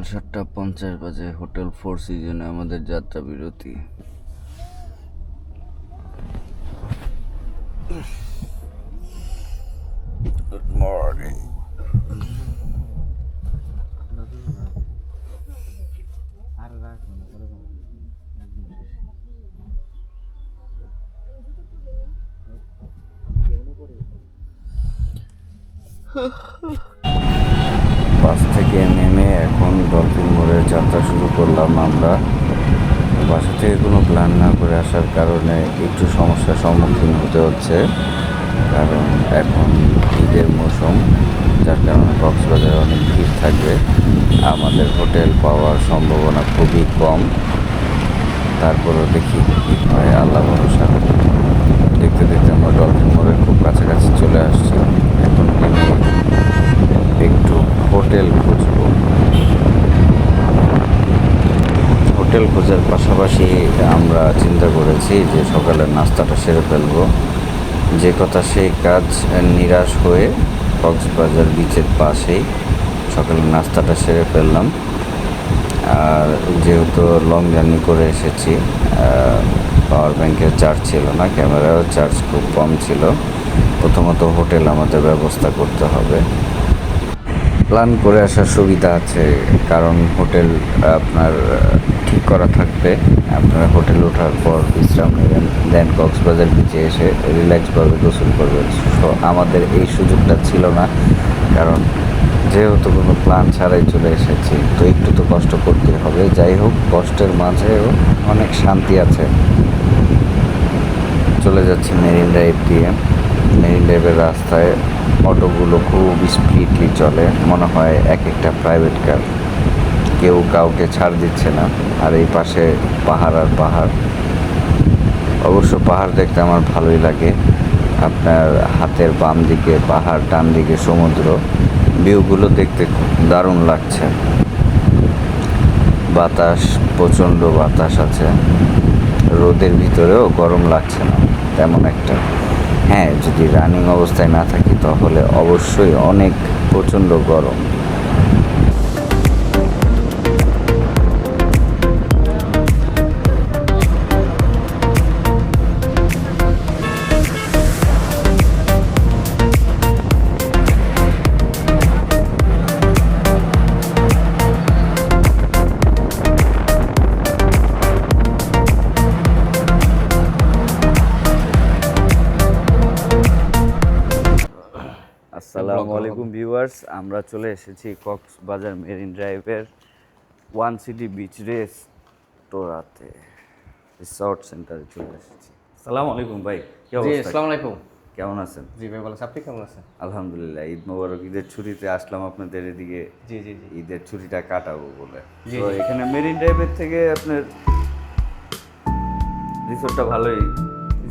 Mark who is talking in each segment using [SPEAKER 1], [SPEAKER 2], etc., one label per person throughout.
[SPEAKER 1] 7:50 বাজে। Hotel four সিজনে আমাদের যাত্রা বিরতি। Good morning. বাস থেকে নেমে এখন ডলফিন মোড়ের যাত্রা শুরু করলাম আমরা। বাসা থেকে কোনো প্ল্যান না করে আসার কারণে একটু সমস্যার সম্মুখীন হতে হচ্ছে, কারণ এখন ঈদের মৌসুম, যার কারণে কক্সবাজারে অনেক ভিড় থাকবে। আমাদের হোটেল পাওয়ার সম্ভাবনা খুবই কম, তারপরেও দেখি কী হয়, আল্লাহ ভরসা। দেখতে দেখতে আমরা ডলফিন মোড়ের খুব কাছাকাছি চলে আসছি। এখন নেমে একটু হোটেল খুঁজব। হোটেল খোঁজার পাশাপাশি আমরা চিন্তা করেছি যে সকালের নাস্তাটা সেরে ফেলবো। যে কথা সেই কাজ, নিরাশ হয়ে কক্সবাজার বিচের পাশেই সকালের নাস্তাটা সেরে ফেললাম। আর যেহেতু লং জার্নি করে এসেছি, পাওয়ার ব্যাংকের চার্জ ছিল না, ক্যামেরারও চার্জ খুব কম ছিল। প্রথমত হোটেল আমাদের ব্যবস্থা করতে হবে। প্ল্যান করে আসার সুবিধা আছে, কারণ হোটেল আপনার ঠিক করা থাকবে। আপনারা হোটেল ওঠার পর বিশ্রাম নেবেন, দেন কক্সবাজার বিচে এসে রিল্যাক্সভাবে গোসল করবেন। তো আমাদের এই সুযোগটা ছিল না, কারণ যেহেতু কোনো প্ল্যান ছাড়াই চলে এসেছি, তো একটু তো কষ্ট করতে হবে। যাই হোক, কষ্টের মাঝেও অনেক শান্তি আছে। চলে যাচ্ছি মেরিন ড্রাইভ দিয়ে। মেরিন ড্রাইভের রাস্তায় অটোগুলো খুব স্পিডলি চলে, মনে হয় এক একটা প্রাইভেট কার। কেউ কাউকে ছাড় দিচ্ছে না। আর এই পাশে পাহাড় আর পাহাড়। অবশ্য পাহাড় দেখতে আমার ভালোই লাগে। আপনার হাতের বাম দিকে পাহাড়, ডান দিকে সমুদ্র, ভিউগুলো দেখতে দারুণ লাগছে। বাতাস, প্রচণ্ড বাতাস আছে। রোদের ভিতরেও গরম লাগছে না তেমন একটা। হ্যাঁ, যদি রানিং অবস্থায় না থাকি তাহলে অবশ্যই অনেক প্রচণ্ড গরম। আসসালামু আলাইকুম ভিউয়ার্স, আমরা চলে এসেছি কক্সবাজার মেরিন ড্রাইভের ওয়ান সিটি বিচ রেস্টোরাঁতে, রিসর্ট সেন্টারে চলে এসেছি। আসসালামু আলাইকুম ভাই, কি
[SPEAKER 2] জি,
[SPEAKER 1] অবস্থা?
[SPEAKER 2] আসসালামু আলাইকুম।
[SPEAKER 1] কেমন আছেন?
[SPEAKER 2] জি ভাই, ভালো আছি। আপনি কেমন আছেন?
[SPEAKER 1] আলহামদুলিল্লাহ। ঈদ মোবারক। ঈদের ছুটিতে আসলাম আপনাদের এদিকে,
[SPEAKER 2] জি জি জি
[SPEAKER 1] ঈদের ছুটিটা কাটাবো বলে।
[SPEAKER 2] জি,
[SPEAKER 1] তো
[SPEAKER 2] জি।
[SPEAKER 1] এখানে মেরিন ড্রাইভের থেকে আপনার রিসোর্টটা ভালোই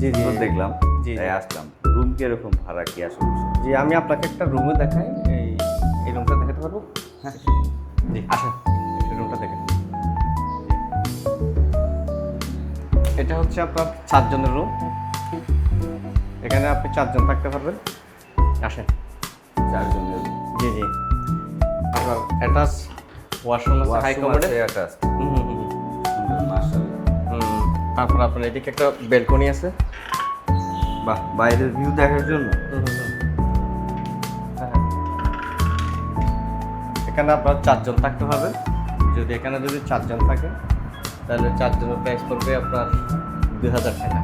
[SPEAKER 2] জি জি
[SPEAKER 1] দেখলাম,
[SPEAKER 2] জি,
[SPEAKER 1] তাই
[SPEAKER 2] জি।
[SPEAKER 1] আসলাম। রুম কিরকম, ভাড়া কি আসলে?
[SPEAKER 2] জি, আমি আপনাকে একটা রুমে দেখাই। এই রুমটা দেখাতে পারবো?
[SPEAKER 1] হ্যাঁ,
[SPEAKER 2] জি, আসেন, এই রুমটা দেখেন। এটা হচ্ছে আপনার 4 জনের রুম। এখানে আপনি 4 জন থাকতে পারবেন। আসেন।
[SPEAKER 1] 4 জনের
[SPEAKER 2] জি জি, আপনার অ্যাটাচ ওয়াশরুম আছে, হাই কমোডে।
[SPEAKER 1] মাশাআল্লাহ।
[SPEAKER 2] তারপর আপনার এদিকে একটা ব্যালকনি আছে।
[SPEAKER 1] বাহ, বাইরের ভিউ দেখার জন্য।
[SPEAKER 2] হ্যাঁ। এখানে আপনার 4 জন থাকতে পারবেন। যদি 4 জন থাকে, তাহলে 4 জনের প্রাইস পড়বে আপনার 2000 টাকা।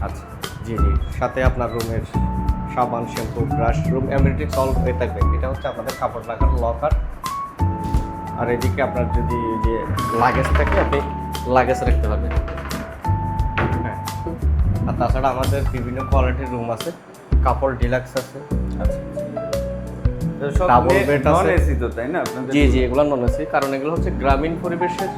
[SPEAKER 1] আচ্ছা,
[SPEAKER 2] জি জি, সাথে আপনার রুমের সাবান, shampoo, brush, room amenities all হয়ে থাকবে। এটা হচ্ছে আপনাদের কাপড় রাখার লকার। আর এদিকে আপনার যদি যে লাগেজ থাকে, আপনি লাগেজ রাখতে পারবেন। হ্যাঁ, আর তাছাড়া আমাদের বিভিন্ন কোয়ালিটির রুম আছে। কাপড় ডিলাক্স আছে।
[SPEAKER 1] আচ্ছা। সব
[SPEAKER 2] ডাবল বেড আছে।
[SPEAKER 1] নন এসি তো, তাই না আপনাদের?
[SPEAKER 2] জি জি, এগুলো নন এসি, কারণ এগুলো হচ্ছে গ্রামীণ পরিবেশের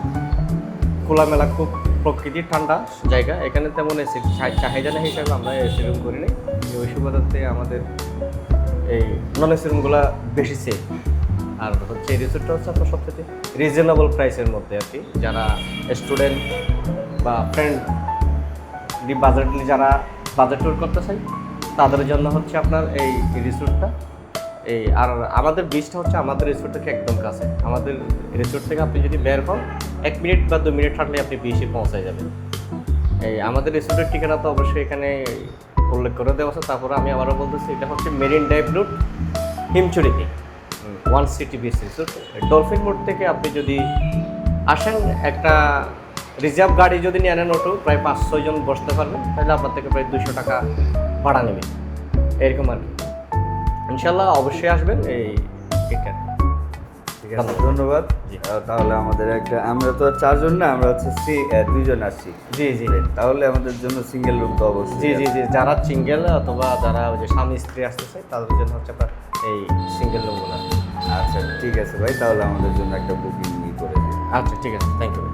[SPEAKER 2] খোলামেলা, খুব প্রকৃতির ঠান্ডা জায়গা। এখানে তেমন এসি চাহিদা হিসাবে আমরা এসি রুম করি নাই। ওই সুবাদে আমাদের এই নন এসি রুমগুলো বেশি সেফ। আর হচ্ছে এই রিসোর্টটা হচ্ছে আপনার সবথেকে রিজনেবল প্রাইসের মধ্যে আর কি। যারা স্টুডেন্ট বা ফ্রেন্ড যারা বাজেট ট্যুর করতে চাই, তাদের জন্য হচ্ছে আপনার এই রিসোর্টটা। এই আর আমাদের বিচটা হচ্ছে আমাদের রিসোর্ট থেকে একদম কাছে। আমাদের রিসোর্ট থেকে আপনি যদি বের হন 1 মিনিট বা 2 মিনিট হাঁটলে আপনি বিচে পৌঁছায় যাবেন। এই আমাদের রিসোর্টের ঠিকানা তো অবশ্যই এখানে উল্লেখ করে দেওয়া আছে। তারপরে আমি আবারও বলতেছি, এটা হচ্ছে মেরিন ড্রাইভ রুট, হিমচুরিতে one city beach resort. Dolphin মোড় থেকে আপনি যদি আসেন, একটা রিজার্ভ গাড়ি যদি নিয়ে আনেন অটো, প্রায় 5-6 জন বসতে পারবেন, তাহলে আপনার থেকে প্রায় 200 টাকা ভাড়া নেবে, এরকম আর কি। ইনশাল্লাহ অবশ্যই আসবেন। এই এটা
[SPEAKER 3] ঠিক আছে, ধন্যবাদ। তাহলে আমাদের আমরা তো 4 জন না, আমরা হচ্ছে 2 জন আসছি।
[SPEAKER 2] জি জি
[SPEAKER 3] তাহলে আমাদের জন্য সিঙ্গেল রুম তো অবশ্যই।
[SPEAKER 2] জি জি জি যারা সিঙ্গেল অথবা যারা ওই যে স্বামী স্ত্রী আসতেছে, তাদের জন্য হচ্ছে আপনার এই সিঙ্গেল রুমগুলো।
[SPEAKER 3] আচ্ছা ঠিক আছে ভাই, তাহলে আমাদের জন্য একটা বুকিং করে দিন।
[SPEAKER 2] আচ্ছা ঠিক আছে, থ্যাংক ইউ।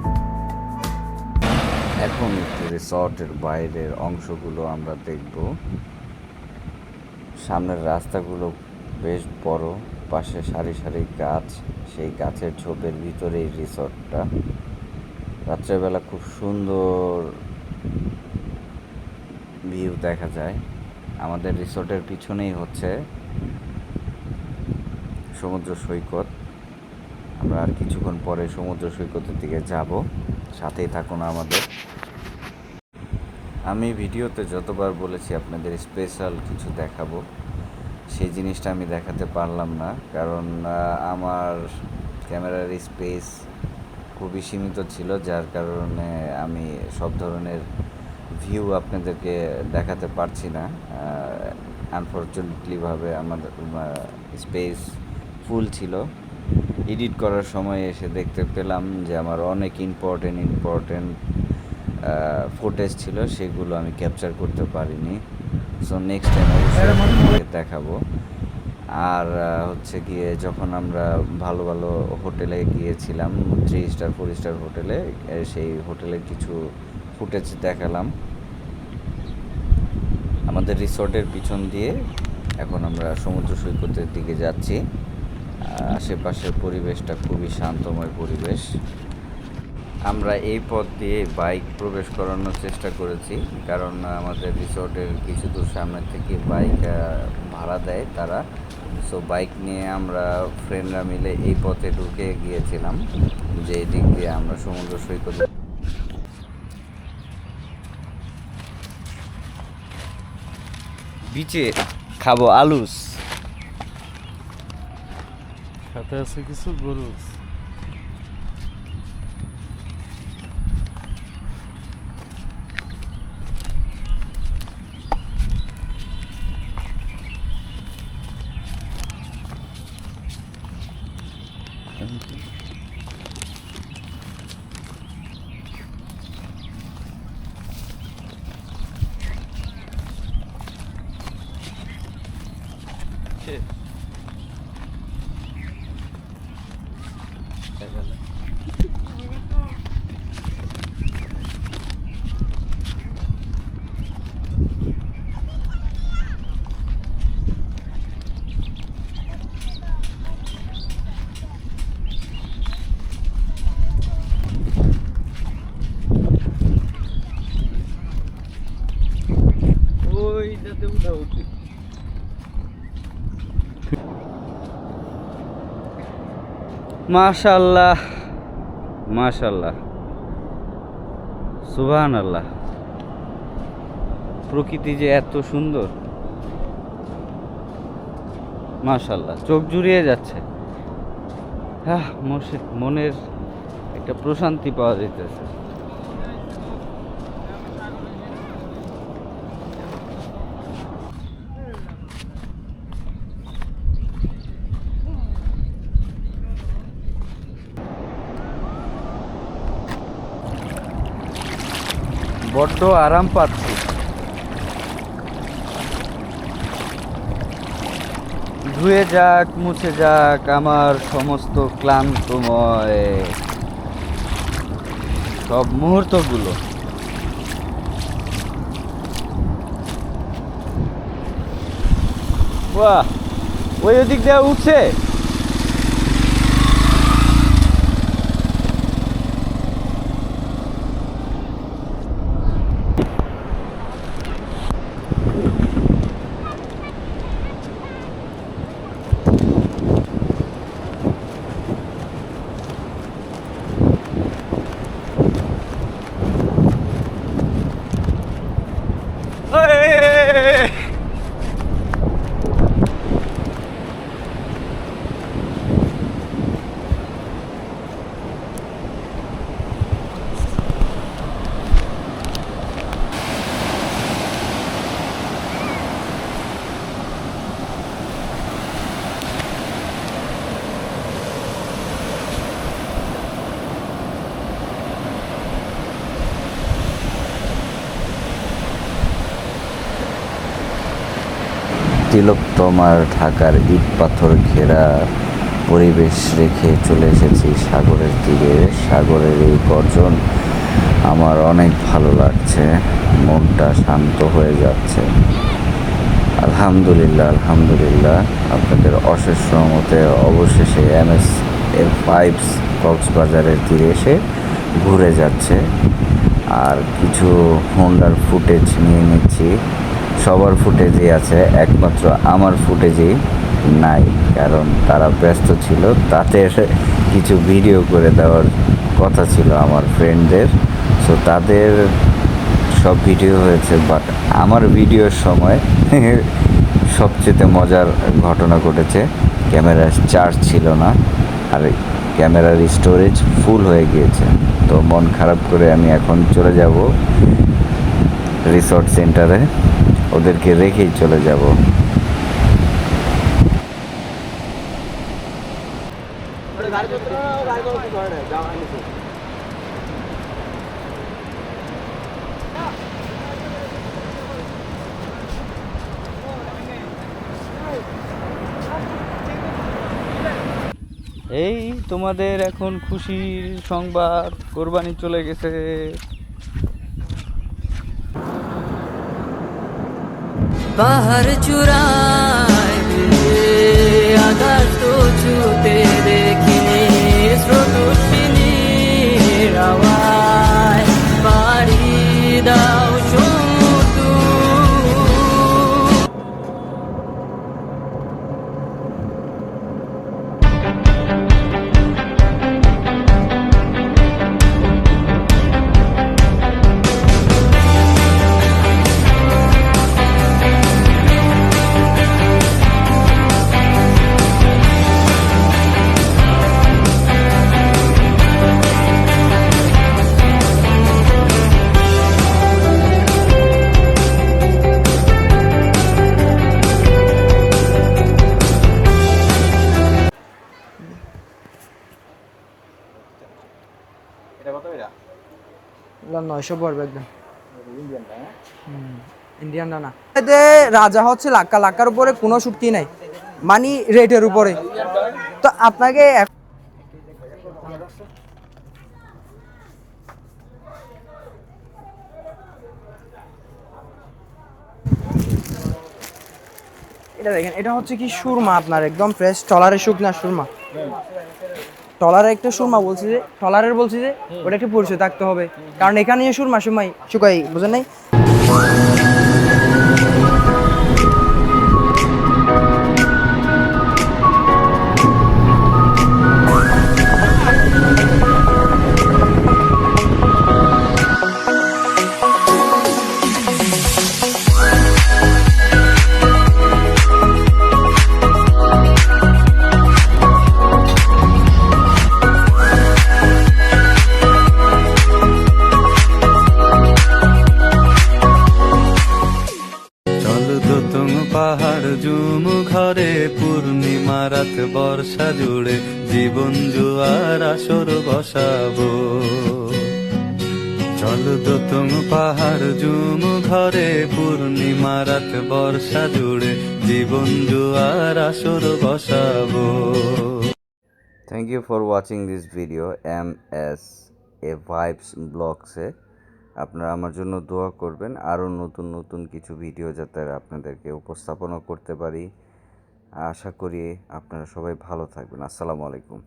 [SPEAKER 1] এখন একটু রিসর্টের বাইরের অংশগুলো আমরা দেখব। সামনের রাস্তাগুলো বেশ বড়, পাশে সারি সারি গাছ, সেই গাছের ঝোপের ভিতরেই রিসর্টটা। রাত্রেবেলা খুব সুন্দর ভিউ দেখা যায়। আমাদের রিসর্টের পিছনেই হচ্ছে সমুদ্র সৈকত। আমরা আর কিছুক্ষণ পরে সমুদ্র সৈকতের দিকে যাব, সাথেই থাকুন আমাদের। আমি ভিডিওতে যতবার বলেছি আপনাদের স্পেশাল কিছু দেখাবো, সেই জিনিসটা আমি দেখাতে পারলাম না, কারণ আমার ক্যামেরার স্পেস খুবই সীমিত ছিল, যার কারণে আমি সব ধরনের ভিউ আপনাদেরকে দেখাতে পারছি না। আনফর্চুনেটলিভাবে আমার স্পেস ফুল ছিল। এডিট করার সময় এসে দেখতে পেলাম যে আমার অনেক ইম্পর্টেন্ট ফুটেজ ছিল, সেগুলো আমি ক্যাপচার করতে পারিনি। সো নেক্সট টাইম অবশ্যই দেখাবো। আর হচ্ছে গিয়ে যখন আমরা ভালো ভালো হোটেলে গিয়েছিলাম, 3 স্টার 4 স্টার হোটেলে, সেই হোটেলের কিছু ফুটেজ দেখালাম। আমাদের রিসর্টের পিছন দিয়ে এখন আমরা সমুদ্র সৈকতের দিকে যাচ্ছি। আশেপাশের পরিবেশটা খুবই শান্তময় পরিবেশ। আমরা এই পথ দিয়ে বাইক প্রবেশ করানোর চেষ্টা করেছি, কারণ আমাদের রিসর্টের কিছু দূর সামনে থেকে বাইক ভাড়া দেয় তারা। সো বাইক নিয়ে আমরা ফ্রেন্ডরা মিলে এই পথে ঢুকে গিয়েছিলাম, যে এই দিক দিয়ে আমরা সমুদ্র সৈকত বিচে খাবো আলুস।
[SPEAKER 4] সাথে আছে কিছু গরু।
[SPEAKER 3] ওইটাতে উঠা উচিত।
[SPEAKER 1] মাশাআল্লাহ মাশাআল্লাহ, সুবহানাল্লাহ। প্রকৃতি যে এত সুন্দর, মাশাআল্লাহ, চোখ জুড়িয়ে যাচ্ছে। মনের একটা প্রশান্তি পাওয়া যাইতেছে। বড্ড আরাম পাচ্ছি। ধুয়ে যাক, মুছে যাক আমার সমস্ত ক্লান্তময় সব মুহূর্তগুলো। বাহ, ওই ওদিক দিয়ে উঠছে। তিলোত্তমার ঢাকার ইট পাথর ঘেরা পরিবেশ রেখে চলে এসেছি সাগরের তীরে। সাগরের এই গর্জন আমার অনেক ভালো লাগছে, মনটা শান্ত হয়ে যাচ্ছে। আলহামদুলিল্লাহ আলহামদুলিল্লাহ, আপনাদের অশেষ রহমতে অবশেষে MS এর ভাইবস কক্সবাজারের তীরে এসে ঘুরে যাচ্ছে। আর কিছু হোন্ডার ফুটেজ নিয়ে নিচ্ছি। সবার ফুটেজই আছে, একমাত্র আমার ফুটেজই নাই, কারণ তারা ব্যস্ত ছিল। তাদের কিছু ভিডিও করে দেওয়ার কথা ছিল আমার ফ্রেন্ডদের, সো তাদের সব ভিডিও হয়েছে, বাট আমার ভিডিওর সময় সবচেয়ে মজার ঘটনা ঘটেছে। ক্যামেরার চার্জ ছিল না, আর ক্যামেরার স্টোরেজ ফুল হয়ে গিয়েছে। তো মন খারাপ করে আমি এখন চলে যাব রিসর্ট সেন্টারে, ওদেরকে রেখেই চলে যাব। এই তোমাদের এখন খুশির সংবাদ, কোরবানি চলে গেছে।
[SPEAKER 5] बाहर चुराए आकाश तो छूते देखने स्रोतुषिनी रवाय पारी दाव शुतु
[SPEAKER 2] এটা কত এটা?
[SPEAKER 6] 900 পড়বে একদম। ইন্ডিয়ান না, এতে রাজা হচ্ছে লাক্কা, লাক্কার উপরে কোনো শুটকি নাই, মানি রেটের উপরে। তো আপনাকে এটা দেখেন, এটা হচ্ছে কি সুরমা, আপনার একদম ফ্রেশ টলারের শুকনা সুরমা। টলারের একটা সুরমা বলছি যে, টলারের বলছি যে ওটা একটু পরিচয় থাকতে হবে, কারণ এখানে সুরমা সুমাই শুকাই, বুঝেন নাই?
[SPEAKER 7] পাহাড় জুম ঘরে পূর্ণিমা রাত বর্ষা জুড়ে জীবন জুয়ার আসর বসাবো। চল দোতং পাহাড় জুম ঘরে পূর্ণিমা রাত বর্ষা জুড়ে জীবন জুয়ার আসর বসাবো।
[SPEAKER 1] Thank you for watching this video MS A vibes ব্লগসে। আপনারা আমার জন্য দোয়া করবেন, আরও নতুন নতুন কিছু ভিডিও যাতে আপনাদেরকে উপস্থাপনা করতে পারি। আশা করি আপনারা সবাই ভালো থাকবেন। আসসালামু আলাইকুম।